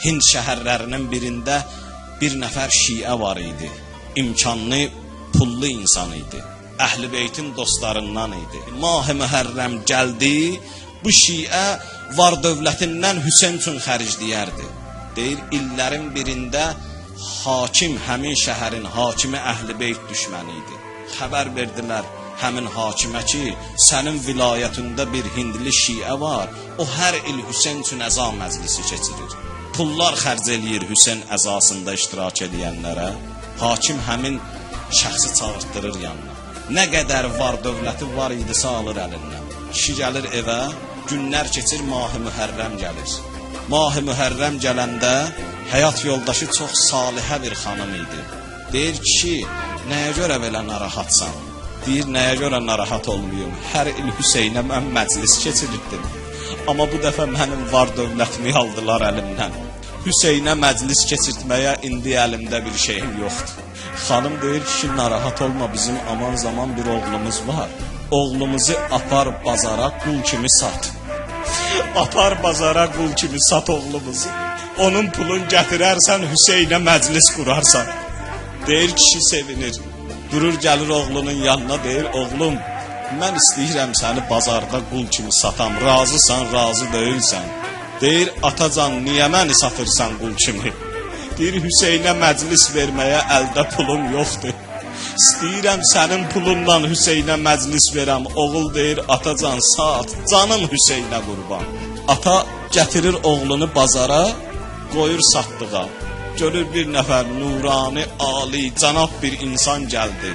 Hind şəhərlərinin birində bir nəfər şiə var idi. İmkanlı, pullu insan idi. Əhl-i Beytin dostlarından idi. Mah-ı Mühərrəm gəldi, bu şiə var dövlətindən Hüseyn üçün xərcləyərdi. Deyir, illərin birində hakim, həmin şəhərin hakimi Əhl-i Beyt düşməni idi. Xəbər verdilər həmin hakimə ki, sənin vilayətində bir hindli şiə var, o hər il Hüseyn üçün əza məclisi keçirir. Pullar xərc eləyir Hüseyn əzasında iştirak edənlərə. Hakim həmin şəxsi çağırtdırır yanına. Nə qədər var dövləti var idisə alır əlindən. Kişi gəlir evə, günlər keçir, Mah-ı Mühərrəm gəlir. Mah-ı Mühərrəm gələndə həyat yoldaşı çox salihə bir xanım idi. Deyir, kişi, nəyə görə belə narahatsan? Deyir, nəyə görə narahat olmayım? Hər il Hüseynə mən məclis keçirirdim. Amma bu dəfə mənim var dövlətimi aldılar əlimdən. Hüseynə məclis keçirtməyə indi əlimdə bir şeyim yoxdur. Xanım deyir ki, narahat olma, bizim aman zaman bir oğlumuz var. Oğlumuzu apar bazara qul kimi sat. Apar bazara qul kimi sat oğlumuzu. Onun pulun gətirərsən, Hüseynə məclis qurarsan. Deyir, kişi sevinir. Durur gəlir oğlunun yanına, deyir, oğlum, mən istəyirəm səni bazarda qul kimi satam. Razısan, razı deyilsən. Deyir, atacan, niyə məni satırsan qul kimi? Deyir, Hüseynə məclis verməyə əldə pulum yoxdur. İstəyirəm sənin pulundan Hüseynə məclis verəm. Oğul deyir, atacan, sat, canım Hüseynə qurban. Ata gətirir oğlunu bazara, qoyur satdığa. Görür bir nəfər nurani, ali, cənab bir insan gəldi.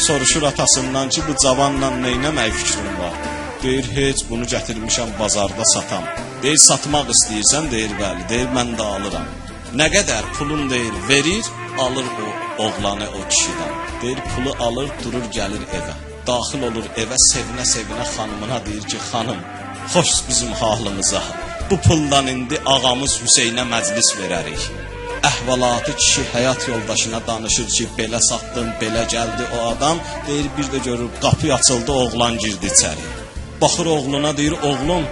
Soruşur atasından ki, bu cavanla neynəmək fikrin var? Deyir, heç bunu gətirmişəm bazarda satam. Deyir, satmaq istəyirsən? Deyir, bəli. Deyir, mən də alıram. Nə qədər pulun deyir, verir, alır o oğlanı o kişidən. Deyir, pulu alır, durur, gəlir evə. Daxil olur evə, sevinə-sevinə xanımına deyir ki, xanım, xoş bizim halımıza. Bu puldan indi ağamız Hüseynə məclis verərik. Əhvalatı kişi həyat yoldaşına danışır ki, belə satdım, belə gəldi o adam. Deyir, bir də görür, qapı açıldı, oğlan girdi içəri. Baxır oğluna, deyir, oğlum,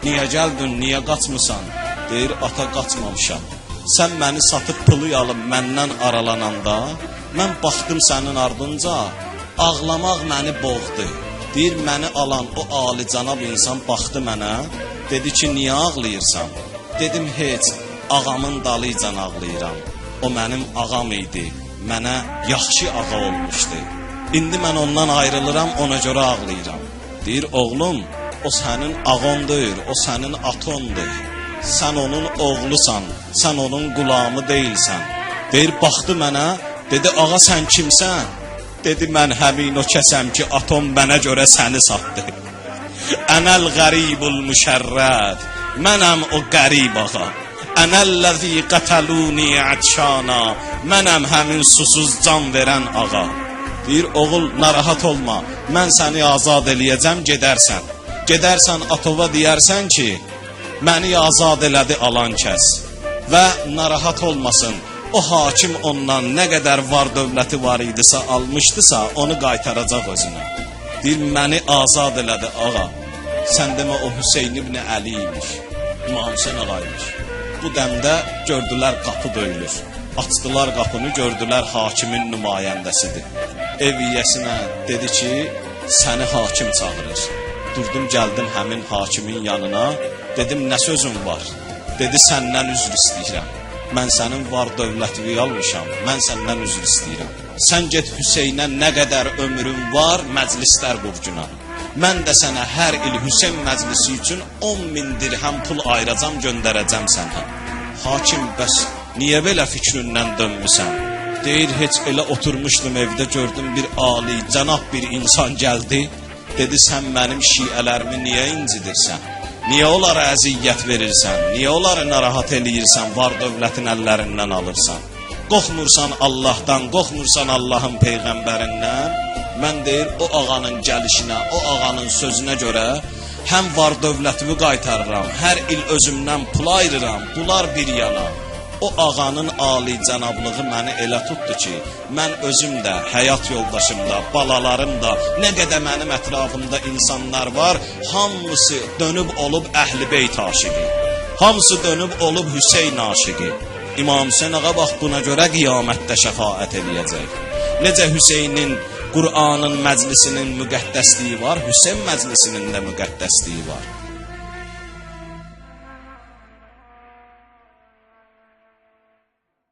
niyə gəldin, niyə qaçmısan? Deyir, ata qaçmamışam. Sən məni satıb pılı alıb məndən aralananda, mən baxdım sənin ardınca, ağlamaq məni boğdu. Deyir, məni alan o alicənab insan baxdı mənə, dedi ki, niyə ağlayırsan? Dedim, heç, ağamın dalıcan ağlayıram. O mənim ağam idi, mənə yaxşı ağa olmuşdu. İndi mən ondan ayrılıram, ona görə ağlayıram. Deyir, oğlum, o sənin ağon deyil, o sənin atondur. Sən onun oğlusan, sən onun qulamı deyilsən. Deyir, baxdı mənə, dedi, ağa sən kimsən? Dedi, mən həmin o kəsəm ki, atom mənə görə səni satdı. Ənəl qəribul müşərrəd, mənəm o qərib ağa. Ənəlləzi qətəluni ətşana, mənəm həmin susuz can verən ağa. Deyir, oğul, narahat olma, mən səni azad eləyəcəm, gedərsən. Gedərsən atova deyərsən ki, məni azad elədi alan kəs və narahat olmasın, o hakim ondan nə qədər var dövləti var idisə, almışdısa, onu qaytaracaq özünə. Deyir, məni azad elədi ağa, sən demə o Hüseyn ibn Əli imiş, İmam Hüseyn ağaymış. Bu dəmdə gördülər qapı döyülür, açdılar qapını, gördülər hakimin nümayəndəsidir. Ev yiyəsinə dedi ki, səni hakim çağırır. Durdum, gəldim həmin hakimin yanına, dedim, nə sözün var? Dedi, səndən üzr istəyirəm. Mən sənin var dövlətini almışam, mən səndən üzr istəyirəm. Sən get Hüseynə nə qədər ömrün var, məclislər qurcuna. Mən də sənə hər il Hüseyn məclisi üçün 10.000 dirhəm pul ayıracam, göndərəcəm sənə. Hakim, bəs niyə belə fikrindən dönmüsən? Deyir, heç elə oturmuşdum evdə, gördüm bir ali, cənab bir insan gəldi. Dedi, sən mənim şiələrimi niyə incidirsən? Niyə onlara əziyyət verirsən? Niyə onları narahat eləyirsən? Var dövlətin əllərindən alırsan. Qorxmursan Allahdan, qorxmursan Allahın peyğəmbərindən. Mən deyir, o ağanın gəlişinə, o ağanın sözünə görə həm var dövlətimi qaytarıram, hər il özümdən pul ayırıram, bunlar bir yana. O ağanın ali cənablığı məni elə tutdu ki, mən özüm də, həyat yoldaşım da, balalarım da, nə qədər mənim ətrafımda insanlar var, hamısı dönüb olub Əhl-i Beyt aşiqi. Hamısı dönüb olub Hüseyn aşiqi. İmam Hüseyn ağa bax buna görə qiyamətdə şəfaət eləyəcək. Necə Hüseynin Qur'anın məclisinin müqəddəsliyi var, Hüseyn məclisinin də müqəddəsliyi var.